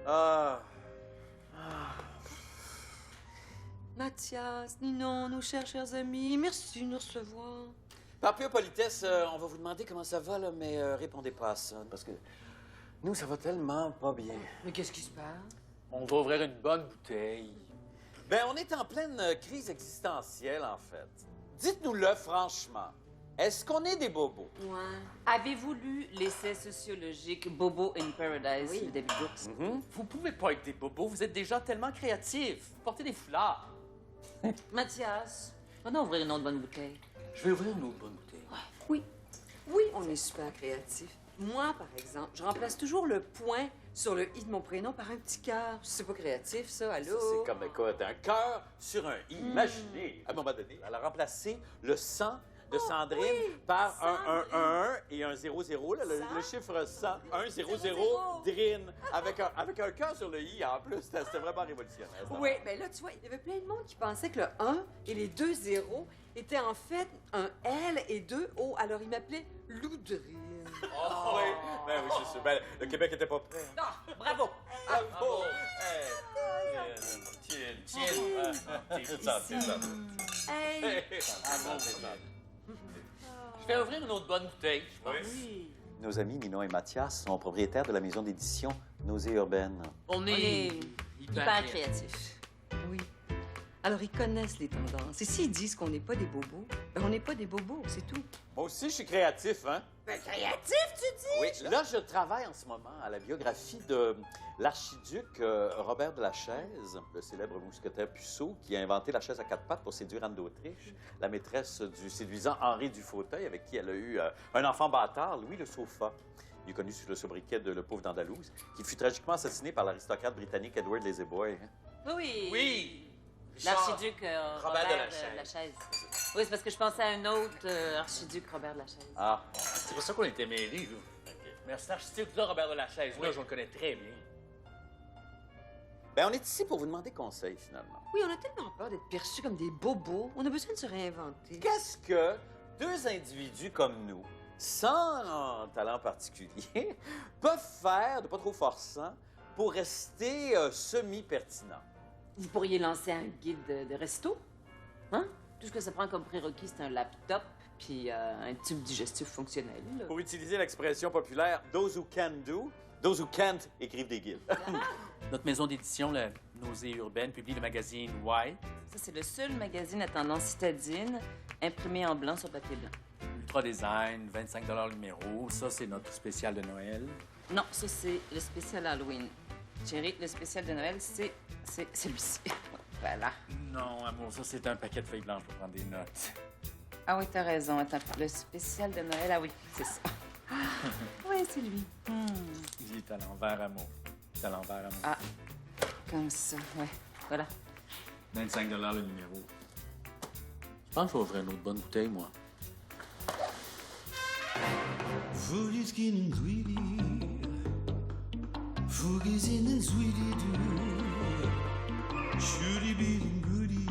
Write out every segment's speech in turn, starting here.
Ah. Mathias, Ninon, nos chers amis, merci de nous recevoir. Par pure politesse, on va vous demander comment ça va, là, mais répondez pas à ça, parce que nous, ça va tellement pas bien. Mais qu'est-ce qui se passe? On va ouvrir une bonne bouteille. Ben, on est en pleine crise existentielle, en fait. Dites-nous-le franchement. Est-ce qu'on est des bobos? Ouais. Avez-vous lu l'essai sociologique Bobo in Paradise de David Brooks? Vous pouvez pas être des bobos, vous êtes déjà tellement créatifs. Portez des foulards. Mathias, on va ouvrir une autre bonne bouteille. Je vais ouvrir une autre bonne bouteille. Oui. Oui, on est super créatifs. Moi, par exemple, je remplace toujours le point sur le i de mon prénom par un petit cœur. C'est pas créatif, ça, allô? Ça, c'est comme quoi, un cœur sur un i. Imaginez, à un moment donné, elle a remplacé le 100 de Sandrine par un 1 et un 0, 0, là, le chiffre 100, 1, 0, 0, Drine, avec un cœur sur le i en plus. C'était vraiment révolutionnaire. Oui, bien là, tu vois, il y avait plein de monde qui pensait que le 1 et les 2 zéros étaient en fait un L et 2 O. Alors, ils m'appelaient Loudrine. Oh, oui, ben oui, c'est sûr. Ben, le Québec était pas prêt. Ah, bravo! Bravo! Hey! Je vais ouvrir une autre bonne bouteille, je pense. Oui. Nos amis Ninon et Mathias sont propriétaires de la maison d'édition Nausée urbaine. On On est est hyper créatifs. Oui. Alors, ils connaissent les tendances. Et s'ils disent qu'on n'est pas des bobos, ben on n'est pas des bobos, c'est tout. Moi aussi, je suis créatif, hein? Ben, créatif, tu dis? Oui, là, je travaille en ce moment à la biographie de l'archiduc Robert de la Chaise, le célèbre mousquetaire puceau qui a inventé la chaise à quatre pattes pour séduire Anne d'Autriche, la maîtresse du séduisant Henri du Fauteuil, avec qui elle a eu un enfant bâtard, Louis le Sofa. Il est connu sous le sobriquet de Le Pauvre d'Andalouse, qui fut tragiquement assassiné par l'aristocrate britannique Edward Lazyboy. Oui! Oui! L'archiduc Robert Robert de la de la Chaise. Oui, c'est parce que je pensais à un autre archiduc Robert de la Chaise. Ah, C'est pour ça qu'on était mêlés, là. Merci, l'archiduc Robert de la Chaise. Là, je le connais très bien. ben on est ici pour vous demander conseil, finalement. Oui, on a tellement peur d'être perçus comme des bobos. On a besoin de se réinventer. Qu'est-ce que deux individus comme nous, sans talent particulier, peuvent faire de pas trop forçant pour rester semi-pertinents? Vous pourriez lancer un guide de resto, hein? Tout ce que ça prend comme prérequis, c'est un laptop puis un tube digestif fonctionnel. Là. Pour utiliser l'expression populaire « those who can do », those who can't écrivent des guides. Notre maison d'édition, la Nausée urbaine, publie le magazine White, Ça, c'est le seul magazine à tendance citadine imprimé en blanc sur papier blanc. Ultra Design, 25 le numéro. Ça, c'est notre spécial de Noël. Non, ça, c'est le spécial Halloween. Chérie, le spécial de Noël, c'est celui-ci. Voilà. Non, amour, ça, c'est un paquet de feuilles blanches pour prendre des notes. Ah oui, t'as raison. Attends, le spécial de Noël, ah oui, c'est ça. Oui, c'est lui. Il est à l'envers, amour. Il est à l'envers, amour. Ah, comme ça, ouais. Voilà. 25 le numéro. Je pense que je vais ouvrir une autre bonne bouteille, moi. Vogelskin and sweetie, Vogels in the sweetie do, shooty beating goody,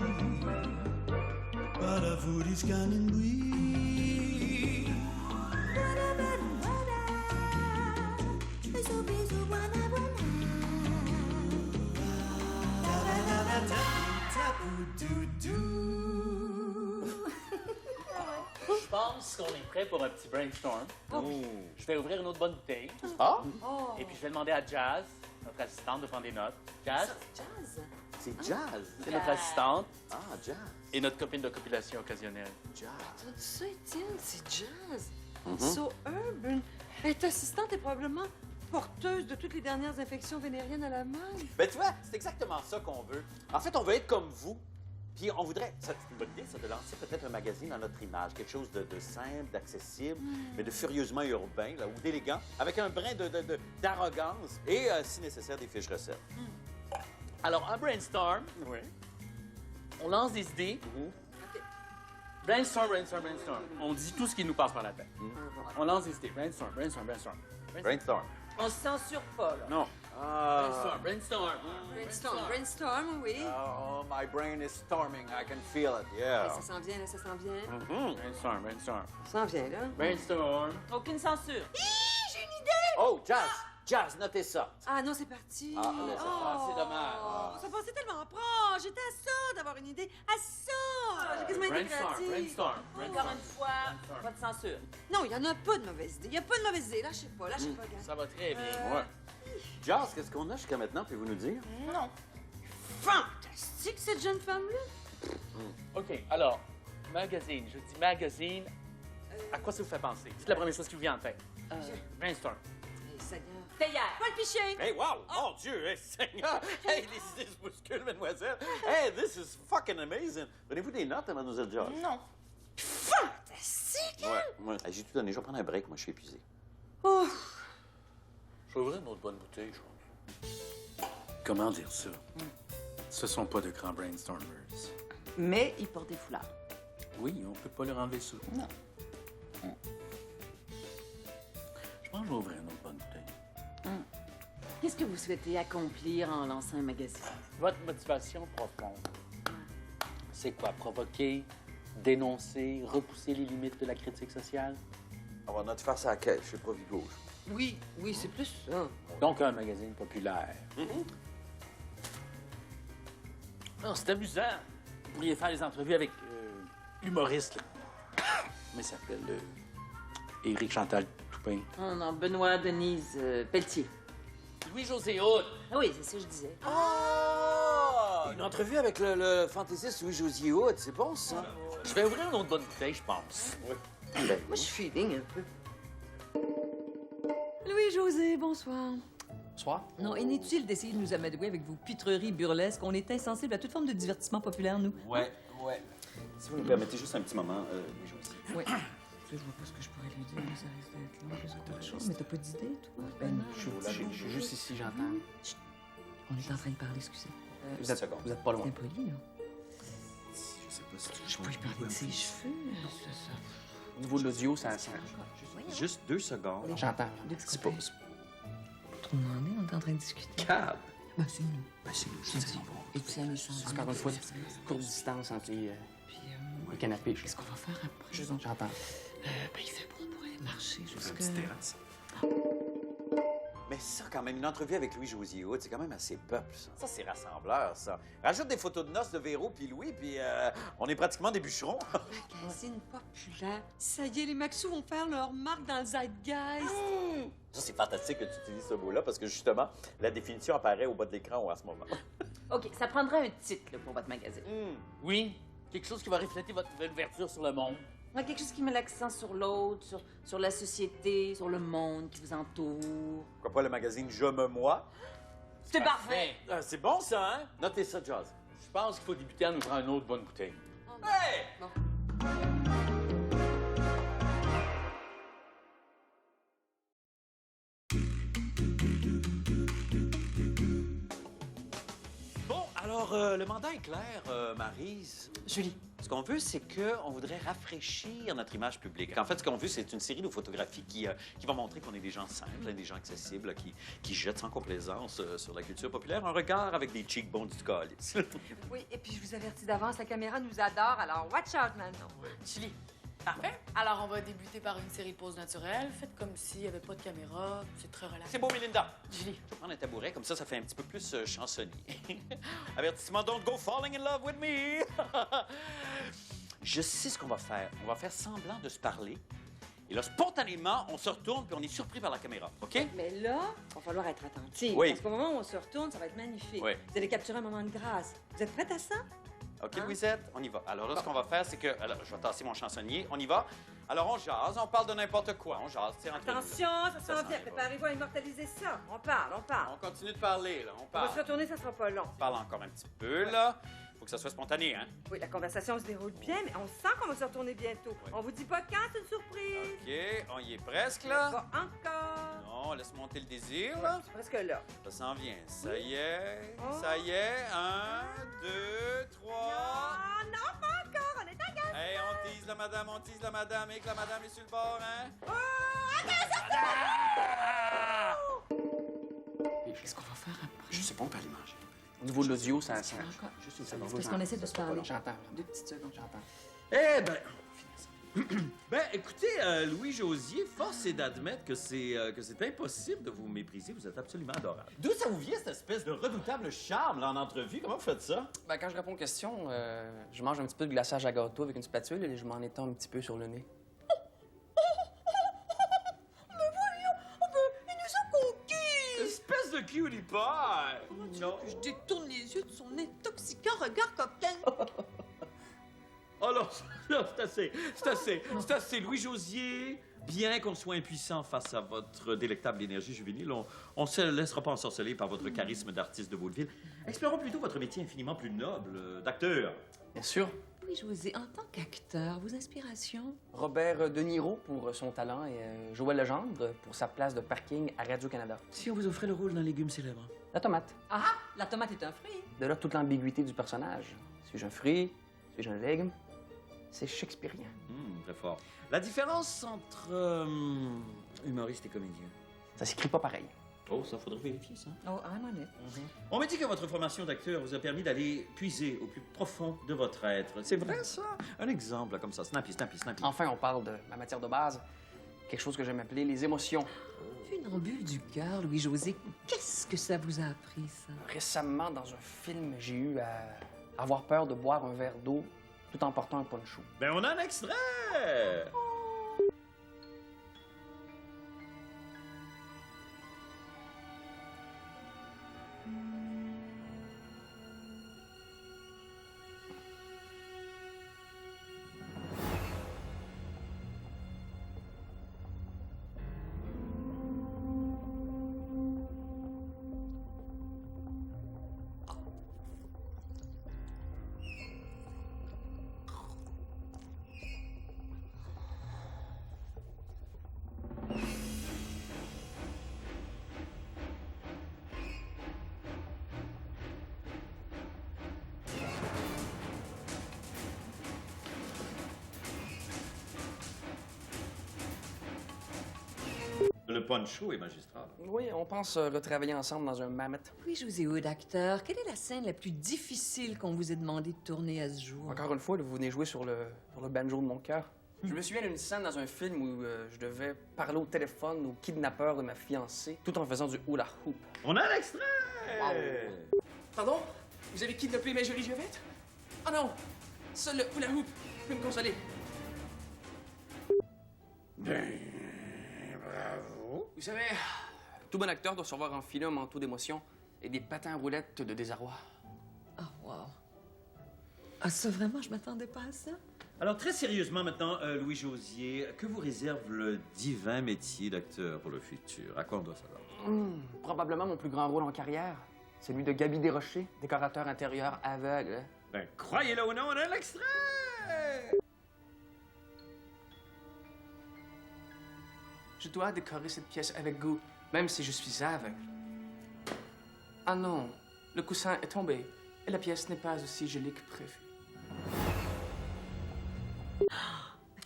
but a Vogelskin and sweetie. Je pense qu'on est prêt pour un petit brainstorm. Je vais ouvrir une autre bonne bouteille. Ah? Et puis, je vais demander à Jazz, notre assistante, de prendre des notes. Jazz, Jazz? C'est jazz. c'est notre assistante Ah, jazz. et notre copine de copulation occasionnelle. Jazz. T'as dit ça, Étienne? C'est Jazz. So urban. Elle est assistante et probablement porteuse de toutes les dernières infections vénériennes à la mode. Ben, tu vois, c'est exactement ça qu'on veut. En fait, on veut être comme vous. Puis on voudrait, c'est une bonne idée, ça, de lancer peut-être un magazine à notre image, quelque chose de simple, d'accessible, mais de furieusement urbain, là, ou d'élégant, avec un brin d'arrogance et, si nécessaire, des fiches recettes. Alors, un brainstorm, Oui. on lance des idées. Brainstorm, brainstorm, brainstorm. On dit tout ce qui nous passe par la tête. On lance des idées. Brainstorm, brainstorm, brainstorm. Brainstorm. On se censure pas, là. Non. Brainstorm, brainstorm. Brainstorm. Brainstorm, oui. Oh, my brain is storming. I can feel it, yeah. Ça s'en vient, là, ça s'en vient. Brainstorm, brainstorm. Ça s'en vient, là. Brainstorm. Aucune censure. Oh, Jazz, Jazz, notez ça. Ah non, c'est parti. Ah, là, c'est dommage. Ça passait tellement proche. J'étais à ça d'avoir une idée. À ça. J'ai quasiment été créative. Brainstorm. Encore une fois, pas de censure. Non, il y en a pas de mauvaise idée. Il y a pas de mauvaise idée. Lâchez pas, gars. Ça va très bien. Ouais. Jazz, qu'est-ce qu'on a jusqu'à maintenant? Pouvez-vous nous dire? Non. Fantastique, cette jeune femme-là. OK, alors, magazine. Je dis magazine. À quoi ça vous fait penser? C'est la première chose qui vous vient en tête. Brainstorm. Seigneur. Théière. Paul Piché. Hey, wow! Mon Dieu! Hey, Seigneur! Hey, les idées se bousculent, mademoiselle! Hey, this is fucking amazing! Donnez-vous des notes, mademoiselle Jazz? Non. Fantastique. Ouais. Hey, j'ai tout donné. Je vais prendre un break. Moi, je suis épuisé. Oh. Je vais ouvrir une autre bonne bouteille, je pense. Comment dire ça? Ce sont pas de grands brainstormers. Mais il porte des foulards. Oui, on peut pas leur enlever ça. Non. Je pense que je vais ouvrir une autre bonne bouteille. Qu'est-ce que vous souhaitez accomplir en lançant un magazine? Votre motivation profonde, c'est quoi? Provoquer, dénoncer, repousser les limites de la critique sociale? On va notre face à la caisse. Je suis pas gauche. Oui, c'est plus ça. Donc, un magazine populaire. Non, c'est amusant. Vous pourriez faire des entrevues avec l'humoriste. Comment il s'appelle? Éric Chantal Toupin. Oh non, Benoît Denise Pelletier. Louis-José Hood. Ah oui, c'est ça que je disais. Oh! Une entrevue avec le fantaisiste Louis-José Hood. C'est bon, ça? Je vais ouvrir une autre bonne bouteille, je pense. Ben, Moi, je suis feeling un peu. Louis-José, bonsoir. Bonsoir. Non, inutile d'essayer de nous amadouer avec vos pitreries burlesques. On est insensibles à toute forme de divertissement populaire, nous. Ouais. Si vous nous permettez juste un petit moment, Louis-José. Oui. Je vois pas ce que je pourrais lui dire, mais ça risque d'être long, plus qu'autre chose. Mais t'as pas d'idée, toi? Ben, Je suis juste ici, j'entends. on est en train de parler, excusez. Vous êtes pas loin. C'est impoli, là. Je sais pas si Je peux lui parler de ses cheveux. Au niveau de l'audio, ça... Juste 2 secondes. J'entends. C'est pas... Trop demandé, on est en train de discuter. Cab. Ben, c'est nous. Ben, c'est nous, Je dis. Et puis, elle est sans Encore une fois, courte distance entre les Puis, canapés. qu'est-ce qu'on va faire après? J'entends. Ben, il fait beau, on pourrait marcher jusqu'à... Mais ça, quand même, une entrevue avec Louis-José Hood, c'est quand même assez peuple, ça. Ça, c'est rassembleur, ça. Rajoute des photos de noces de Véro puis Louis, puis on est pratiquement des bûcherons. Magazine populaire. Ça y est, les Maxous vont faire leur marque dans le zeitgeist. Ça, c'est fantastique que tu utilises ce mot-là, parce que, justement, la définition apparaît au bas de l'écran à ce moment. OK, ça prendra un titre là, pour votre magazine. Oui, quelque chose qui va refléter votre nouvelle ouverture sur le monde. Ouais, quelque chose qui met l'accent sur l'autre, sur la société, sur le monde qui vous entoure. Pourquoi pas le magazine Je me moi? C'est parfait! Ah, c'est bon, ça, hein? Notez ça, Jazz. Je pense qu'il faut débuter en ouvrant une autre bonne bouteille. Hey! Bon, alors, le mandat est clair, Maryse. Julie. Ce qu'on veut, c'est qu'on voudrait rafraîchir notre image publique. En fait, ce qu'on veut, c'est une série de photographies qui va montrer qu'on est des gens simples, des gens accessibles, qui jettent sans complaisance sur la culture populaire un regard avec des cheekbones du calice. Oui, et puis je vous avertis d'avance, la caméra nous adore, alors watch out maintenant. Julie. Parfait. Alors, on va débuter par une série de poses naturelles. Faites comme s'il n'y avait pas de caméra. C'est très relax. C'est beau, Melinda. Julie. Je vais prendre un tabouret, comme ça fait un petit peu plus chansonnier. Avertissement, don't go falling in love with me. Je sais ce qu'on va faire. On va faire semblant de se parler. Et là, spontanément, on se retourne puis on est surpris par la caméra, OK? Mais là, il va falloir être attentif. Oui. Parce qu'au moment où on se retourne, ça va être magnifique. Oui. Vous allez capturer un moment de grâce. Vous êtes prête à ça? OK, Louisette, on y va. Alors là, ce qu'on va faire, c'est que... Alors, je vais tasser mon chansonnier. On y va. Alors, on jase, on parle de n'importe quoi. On jase, c'est entre nous, là. Attention, ça Ça s'en s'en vient. va. Préparez-vous à immortaliser ça. On parle. On continue de parler, là. On On va se parle. retourner, ça sera pas long. On parle encore un petit peu, là. Faut que ça soit spontané, hein? Oui, la conversation se déroule bien, mais on sent qu'on va se retourner bientôt. Oui. On vous dit pas quand, c'est une surprise. OK, on y est presque, là. Pas encore. Non, laisse monter le désir, là. C'est presque là. Ça s'en vient. Ça y est. Oh. Ça y est. 1, 2, 3. Ah non, pas encore. On est en gamme. Hey, on tease la madame, et que la madame est sur le bord, hein? Qu'est-ce qu'on va faire après? Je sais pas, on peut aller manger. Au niveau de l'audio, ça... Encore. Juste une C'est seconde. parce qu'on essaie de se parler. J'entends. 2 petites secondes. J'entends. Eh ben, Ben, écoutez, Louis Josier, force est d'admettre que c'est impossible de vous mépriser. Vous êtes absolument adorable. D'où ça vous vient, cette espèce de redoutable charme là, en entrevue? Comment vous faites ça? Ben, quand je réponds aux questions, je mange un petit peu de glaçage à gâteau avec une spatule et je m'en étends un petit peu sur le nez. Espèce de cutie pie! Non. Je détourne les yeux de son intoxiquant regard coquin. Oh non, c'est assez. Louis Josier, bien qu'on soit impuissant face à votre délectable énergie juvénile, on ne se laissera pas ensorceler par votre charisme d'artiste de vaudeville. Explorons plutôt votre métier infiniment plus noble d'acteur. Bien sûr, Louis-José, en tant qu'acteur, vos inspirations? Robert De Niro pour son talent et Joël Legendre pour sa place de parking à Radio-Canada. Si on vous offrait le rôle d'un légume célèbre? La tomate. Ah, la tomate est un fruit. De là toute l'ambiguïté du personnage. Suis-je un fruit? Suis-je un légume? C'est shakespearien. Très fort. La différence entre humoriste et comédien? Ça s'écrit pas pareil. Oh, ça, faudrait vérifier, ça. Oh, I'm on it. On m'a dit que votre formation d'acteur vous a permis d'aller puiser au plus profond de votre être. C'est vrai, ça? Un exemple, là, comme ça. Snappy. Enfin, on parle de ma matière de base. Quelque chose que j'aime appeler les émotions. Funambule du cœur, Louis-José, qu'est-ce que ça vous a appris, ça? Récemment, dans un film, j'ai eu à avoir peur de boire un verre d'eau tout en portant un poncho. Ben, on a un extrait! Le poncho est magistral. Oui, on pense retravailler ensemble dans un mammoth. Louis-José Hood, acteur, quelle est la scène la plus difficile qu'on vous ait demandé de tourner à ce jour? Encore une fois, là, vous venez jouer sur le banjo de mon cœur. Je me souviens d'une scène dans un film où je devais parler au téléphone au kidnappeur de ma fiancée tout en faisant du hula hoop. On a un extrait! Pardon? Vous avez kidnappé ma jolie Jovette? Ah non! Seul le hula hoop peut me consoler. Bravo! Vous savez, tout bon acteur doit savoir enfiler un manteau d'émotion et des patins à roulettes de désarroi. Oh, wow. Ah, ça, vraiment, je m'attendais pas à ça. Alors, très sérieusement maintenant, Louis Josier, que vous réserve le divin métier d'acteur pour le futur? À quoi on doit savoir? Probablement mon plus grand rôle en carrière. Celui de Gaby Desrochers, décorateur intérieur aveugle. Ben, croyez-le ou non, on a l'extrait! Je dois décorer cette pièce avec goût, même si je suis aveugle. Ah non, le coussin est tombé et la pièce n'est pas aussi jolie que prévu.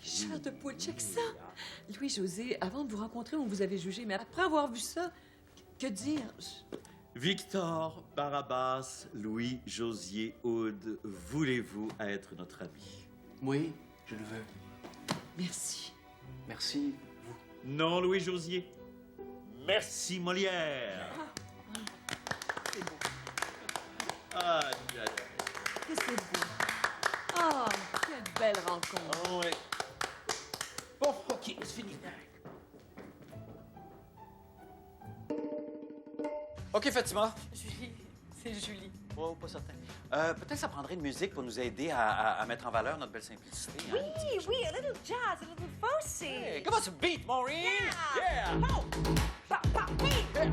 Chair de poule, check ça! Louis-José, avant de vous rencontrer, on vous avait jugé, mais après avoir vu ça, que dire? Victor Barabas, Louis Josier Hood, voulez-vous être notre ami? Oui, je le veux. Merci. Merci, vous. Non, Louis Josier. Merci, Molière. C'est beau. Ah, aïe, aïe. Que c'est beau. Ah, quelle belle rencontre. Oh, oui. Bon, OK, c'est fini. OK, Fatima. Julie, c'est Julie. Oh, pas certain. Peut-être ça prendrait une musique pour nous aider à mettre en valeur notre belle simplicité. Hein? Oui, a little jazz, a little folksy. Hey, come on, some beat, Maureen! Yeah! Oh! Pop, pop, beat! Ah!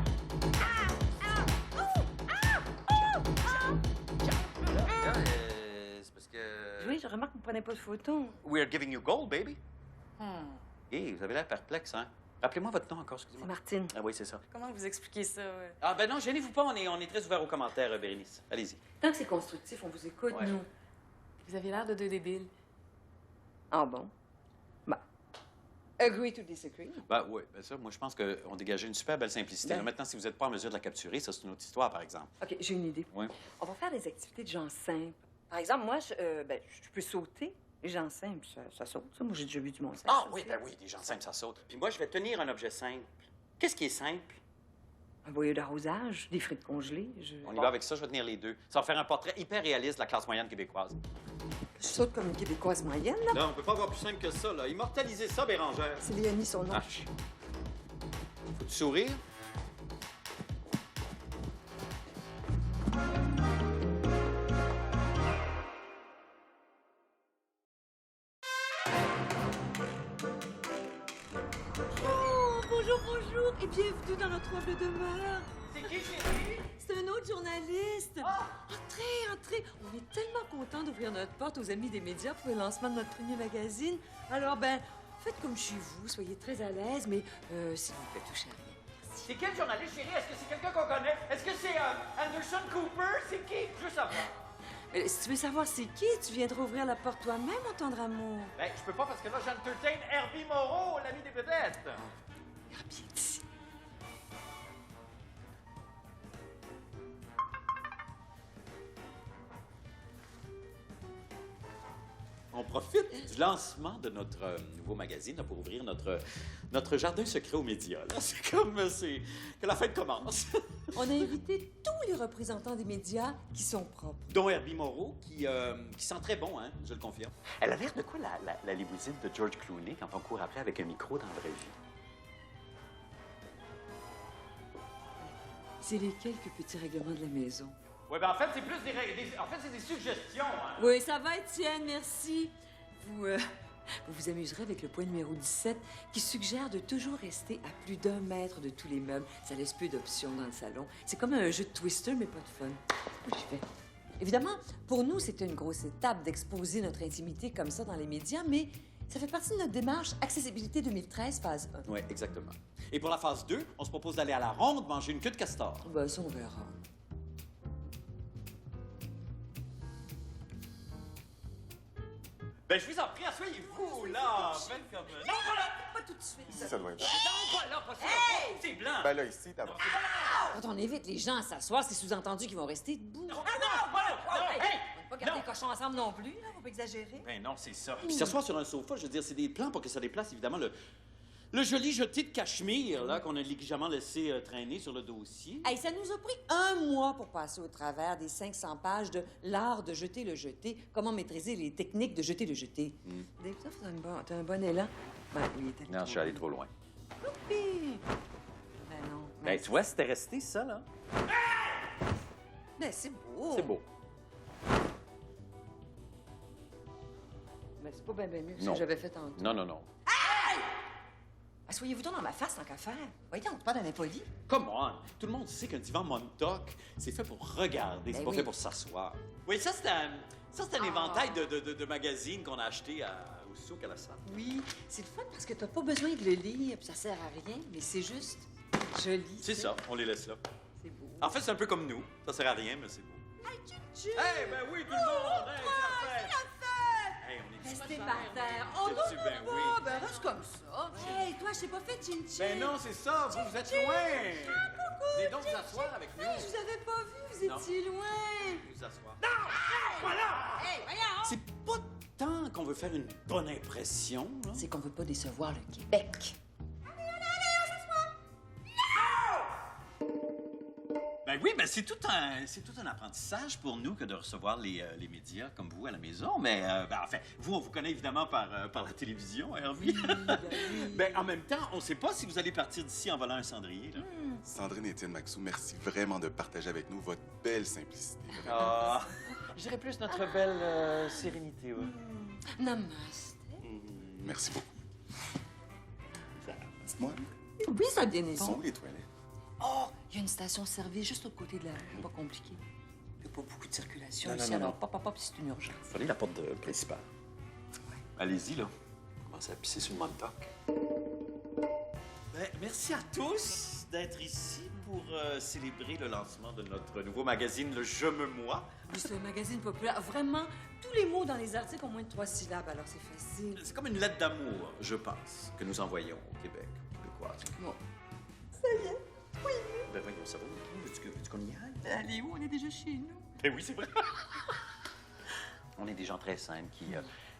Ah! Oh! Ah! Oh! Ah! C'est parce que... Oui, je remarque que vous ne prenez pas de photos. We're giving you gold, baby. Hey, vous avez l'air perplexe, hein? Rappelez-moi votre nom encore, C'est excusez-moi. Martine. Ah oui, c'est ça. Comment vous expliquez ça? Ah ben non, gênez-vous pas, on est très ouvert aux commentaires, Bérénice. Allez-y. Tant que c'est constructif, on vous écoute, Ouais. nous. Vous avez l'air de deux débiles. Ah bon? Bah. Agree to disagree. Ben oui, ben ça, moi je pense qu'on dégageait une super belle simplicité. Ben. Là, maintenant, si vous n'êtes pas en mesure de la capturer, ça c'est une autre histoire, par exemple. OK, j'ai une idée. Oui. On va faire des activités de gens simples. Par exemple, moi, je peux sauter, Les gens simples, ça saute, ça. Moi, j'ai déjà vu du monde simple. Ah ça oui, aussi. ben oui, des gens simples, ça saute. Puis moi, je vais tenir un objet simple. Qu'est-ce qui est simple? Un boyau d'arrosage, des frites congelées. On y va avec ça, je vais tenir les deux. Ça va faire un portrait hyper réaliste de la classe moyenne québécoise. Je saute comme une Québécoise moyenne, là. Là, on peut pas avoir plus simple que ça, là. Immortaliser ça, Bérangère. C'est Léonie, son nom. Ah. Faut-tu sourire? Oh, bonjour, bonjour, et bienvenue dans notre humble demeure. C'est qui, chérie? C'est un autre journaliste. Entrez, entrez. On est tellement contents d'ouvrir notre porte aux amis des médias pour le lancement de notre premier magazine. Alors, ben, faites comme chez vous, soyez très à l'aise, mais s'il vous plaît, touchez à rien. Merci. C'est quel journaliste, chérie? Est-ce que c'est quelqu'un qu'on connaît? Est-ce que c'est Anderson Cooper? C'est qui? Je veux savoir. Si tu veux savoir c'est qui, tu viendras ouvrir la porte toi-même, mon tendre amour. Ben, je peux pas parce que là, j'entertain Herbie Moreau, l'ami des vedettes. Herbie est ici. On profite du lancement de notre nouveau magazine là, pour ouvrir notre jardin secret aux médias. Là. C'est comme que la fête commence. On a invité tous les représentants des médias qui sont propres. Dont Herbie Moreau, qui sent très bon, hein, je le confirme. Elle a l'air de quoi, la limousine de George Clooney, quand on court après avec un micro dans la vraie vie? C'est les quelques petits règlements de la maison. Oui, ben en fait, c'est plus en fait, c'est des suggestions. Hein. Oui, ça va, Étienne, merci. Vous vous amuserez avec le point numéro 17 qui suggère de toujours rester à plus d'1 mètre de tous les meubles. Ça laisse peu d'options dans le salon. C'est comme un jeu de Twister, mais pas de fun. J'y vais. Évidemment, pour nous, c'est une grosse étape d'exposer notre intimité comme ça dans les médias, mais ça fait partie de notre démarche Accessibilité 2013, phase 1. Oui, exactement. Et pour la phase 2, on se propose d'aller à la ronde manger une queue de castor. Ben, ça, on verra. Ben, je vous en prie, asseyez-vous, là. Faites comme... Non, voilà! Pas tout de suite. Ici, ça doit être. Non, pas là, pas ça. C'est blanc. Ben là, ici, d'abord. Quand on invite les gens à s'asseoir, c'est sous-entendu qu'ils vont rester debout. Ah non, voilà! Non, hey! On va pas garder les cochons ensemble non plus, là. Faut pas exagérer. Ben non, c'est ça. Puis s'asseoir sur un sofa, je veux dire, c'est des plans pour que ça déplace, évidemment, le joli jeté de cachemire, là, qu'on a négligemment laissé traîner sur le dossier. Hey, ça nous a pris 1 mois pour passer au travers des 500 pages de l'art de jeter le jeté, comment maîtriser les techniques de jeter le jeté. Dave, ça, t'as un bon élan. Ben, oui, t'es Non, je suis allé trop loin. Youpi! Ben non. Ben, tu vois, c'était resté ça, là. Ben, c'est beau. C'est beau. Ben, c'est pas bien mieux que ce Non. que j'avais fait tantôt. Non, non, non. Asseyez-vous-donc dans ma face, tant qu'à faire. Voyez, on te parle d'un impoli. Come on! Tout le monde sait qu'un divan Montauk, c'est fait pour regarder, c'est Ben pas oui. fait pour s'asseoir. Oui, ça, c'est un éventail de magazines qu'on a acheté au souk à la salle. Oui, c'est le fun parce que t'as pas besoin de le lire, puis ça sert à rien, mais c'est juste joli. C'est ça, on les laisse là. C'est beau. En fait, c'est un peu comme nous. Ça sert à rien, mais c'est beau. Hey, Tchou-tchou! Eh ben oui, tout le monde! Hey, c'est la fête! Hey, on est Restez par terre. Oh non, C'est-tu? Ben oui. ben reste comme ça. Hey, toi, je t'ai pas fait chin-chin. Ben non, c'est ça, vous êtes loin! Venez donc vous asseoir avec nous. Hey, je vous avais pas vu, vous Non. étiez loin. Vous asseoir. Hey, voyons! C'est pas tant qu'on veut faire une bonne impression, là. C'est qu'on veut pas décevoir le Québec. Ben oui, ben c'est tout un apprentissage pour nous que de recevoir les médias comme vous à la maison. Mais ben, enfin, vous, on vous connaît évidemment par la télévision, Herbie. Ben en même temps, on sait pas si vous allez partir d'ici en volant un cendrier, là. Sandrine et Étienne Maxou, merci vraiment de partager avec nous votre belle simplicité. Ah, je dirais plus notre belle sérénité, oui. Namaste. Merci beaucoup. Dites-moi, Oui, ça a bien où été. sont les toilettes? Oh, il y a une station-service juste au côté de la rue. Pas compliqué. Il n'y a pas beaucoup de circulation Non, non, ici, non, alors non. pop, c'est une urgence. Fallait la porte principale. Allez-y, là. Commencez à pisser sur le Montauk. Ben, merci à tous d'être ici pour célébrer le lancement de notre nouveau magazine, Le Je me moi. Oui, c'est un magazine populaire. Vraiment, tous les mots dans les articles ont moins de 3 syllabes, alors c'est facile. C'est comme une lettre d'amour, je pense, que nous envoyons au Québec, aux Québécoises. Bon. Ben voyons, ça va, veux-tu qu'on y aille? Allez, où? On est déjà chez nous. Ben oui, c'est vrai. On est des gens très simples